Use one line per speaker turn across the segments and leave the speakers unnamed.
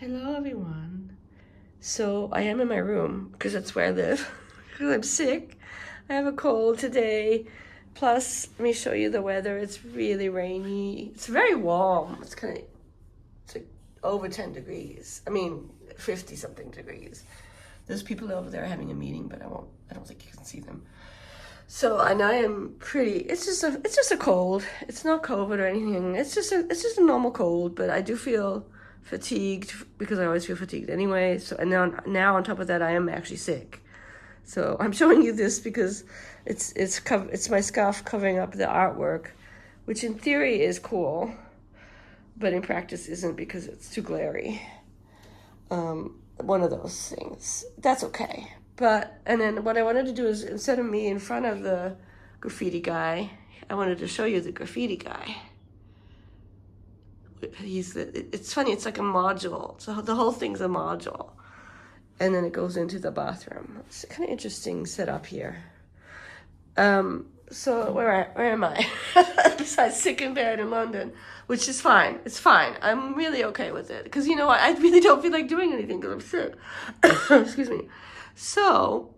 Hello everyone. So I am in my room because that's where I live because I'm sick. I have a cold today. Plus, let me show you the weather. It's really rainy. It's very warm. It's like over 10 degrees. I mean, 50 something degrees. There's people over there having a meeting, but I don't think you can see them. So, and I am pretty, it's just a cold. It's not COVID or anything. It's just a normal cold, but I do feel fatigued because I always feel fatigued anyway. So, and now on top of that, I am actually sick. So I'm showing you this because it's my scarf covering up the artwork, which in theory is cool, but in practice isn't because it's too glary. One of those things. That's okay. And then what I wanted to do is, instead of me in front of the graffiti guy, I wanted to show you the graffiti guy. It's funny, it's like a module. So the whole thing's a module. And then it goes into the bathroom. It's kind of interesting setup here. So where am I? Besides sick in bed in London, which is fine. It's fine. I'm really okay with it. Because you know what? I really don't feel like doing anything because I'm sick. Excuse me. So,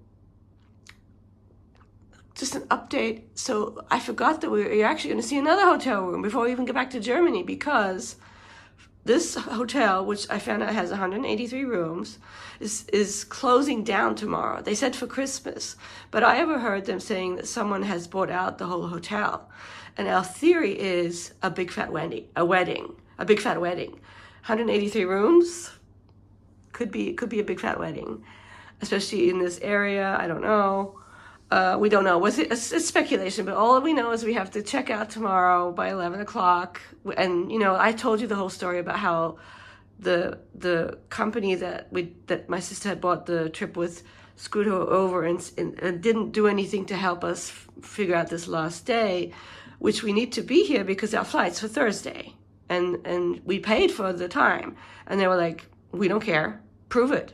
just an update. So I forgot that you're actually going to see another hotel room before we even get back to Germany, because this hotel, which I found out has 183 rooms, is closing down tomorrow. They said for Christmas, but I overheard them saying that someone has bought out the whole hotel. And our theory is a big fat wedding, a big fat wedding. 183 rooms could be a big fat wedding, especially in this area. I don't know. We don't know. It's speculation, but all we know is we have to check out tomorrow by 11 o'clock. And, you know, I told you the whole story about how the company that my sister had bought the trip with screwed her over and didn't do anything to help us figure out this last day, which we need to be here because our flight's for Thursday. And we paid for the time. And they were like, we don't care. Prove it.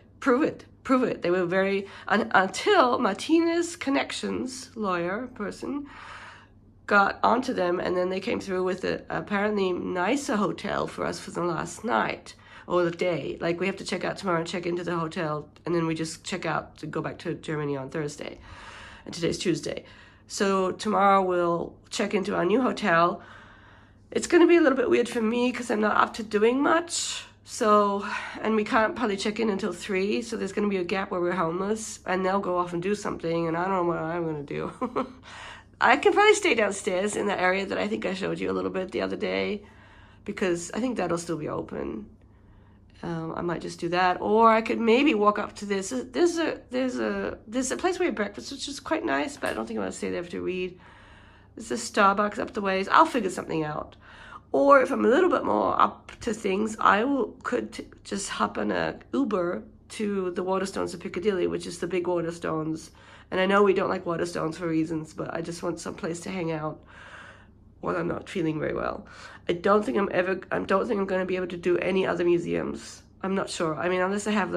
They were very, until Martinez Connections lawyer person got onto them, and then they came through with a apparently nicer hotel for us for the last night or the day. Like, we have to check out tomorrow and check into the hotel, and then we just check out to go back to Germany on Thursday. And today's Tuesday. So tomorrow we'll check into our new hotel. It's going to be a little bit weird for me because I'm not up to doing much. So, and we can't probably check in until 3, so there's going to be a gap where we're homeless, and they'll go off and do something, and I don't know what I'm going to do. I can probably stay downstairs in the area that I think I showed you a little bit the other day, because I think that'll still be open. I might just do that, or I could maybe walk up to this. There's a place where you have breakfast, which is quite nice, but I don't think I'm going to stay there to read. There's a Starbucks up the ways. I'll figure something out. Or if I'm a little bit more up to things, could just hop on a Uber to the Waterstones of Piccadilly, which is the big Waterstones. And I know we don't like Waterstones for reasons, but I just want some place to hang out when I'm not feeling very well. I don't think I'm going to be able to do any other museums. I'm not sure. I mean, unless I have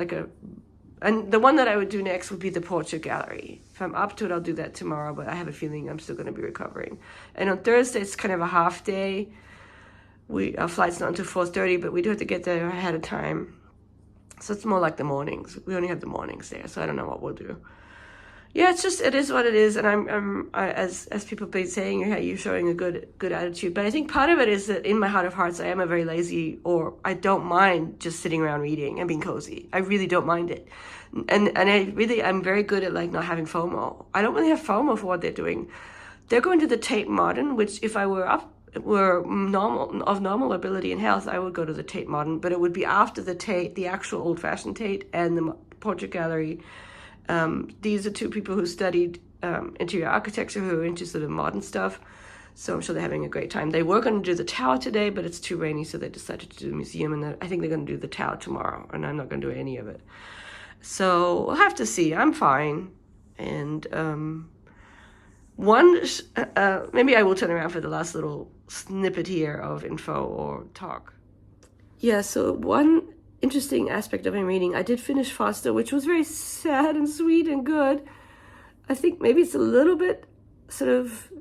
and the one that I would do next would be the Portrait Gallery. If I'm up to it, I'll do that tomorrow, but I have a feeling I'm still going to be recovering. And on Thursday, it's kind of a half day. Our flight's not until 4:30, but we do have to get there ahead of time. So it's more like the mornings. We only have the mornings there, so I don't know what we'll do. Yeah, it is what it is. And as people have been saying, you're showing a good attitude. But I think part of it is that in my heart of hearts, I am a very lazy, or I don't mind just sitting around reading and being cozy. I really don't mind it. And I'm very good at like not having FOMO. I don't really have FOMO for what they're doing. They're going to the Tate Modern, which if I were normal ability and health, I would go to the Tate Modern, but it would be after the Tate, the actual old-fashioned Tate, and the Portrait Gallery. These are two people who studied interior architecture, who are interested in modern stuff, so I'm sure they're having a great time. They were going to do the tower today, but it's too rainy, so they decided to do the museum, and I think they're going to do the tower tomorrow, and I'm not going to do any of it. So we'll have to see. I'm fine. And maybe I will turn around for the last little snippet here of info or talk. Yeah, so one interesting aspect of my reading, I did finish Foster, which was very sad and sweet and good. I think maybe it's a little bit sort of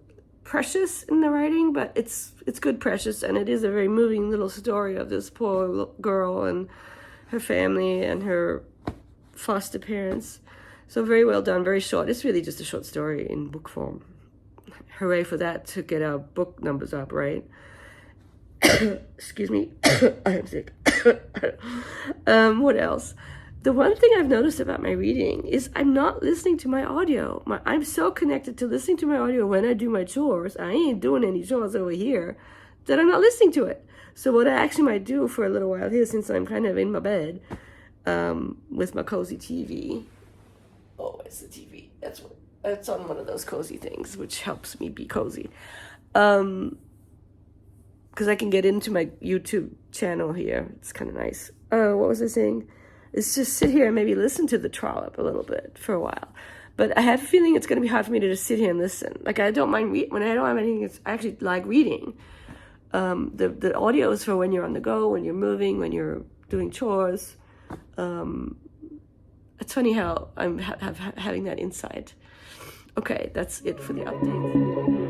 precious in the writing, but it's good precious, and it is a very moving little story of this poor girl and her family and her foster parents. So very well done, very short. It's really just a short story in book form. Hooray for that, to get our book numbers up, right? Excuse me, I am sick. What else? The one thing I've noticed about my reading is I'm not listening to my audio. I'm so connected to listening to my audio when I do my chores. I ain't doing any chores over here, that I'm not listening to it. So what I actually might do for a little while here, since I'm kind of in my bed, with my cozy TV. Oh, it's the TV. It's on one of those cozy things, which helps me be cozy. Because I can get into my YouTube channel here. It's kind of nice. What was I saying? It's just sit here and maybe listen to the trollop a little bit for a while. But I have a feeling it's going to be hard for me to just sit here and listen. Like, I don't mind when I don't have anything. I actually like reading. The audio is for when you're on the go, when you're moving, when you're doing chores. It's funny how I'm having that insight. Okay, that's it for the update.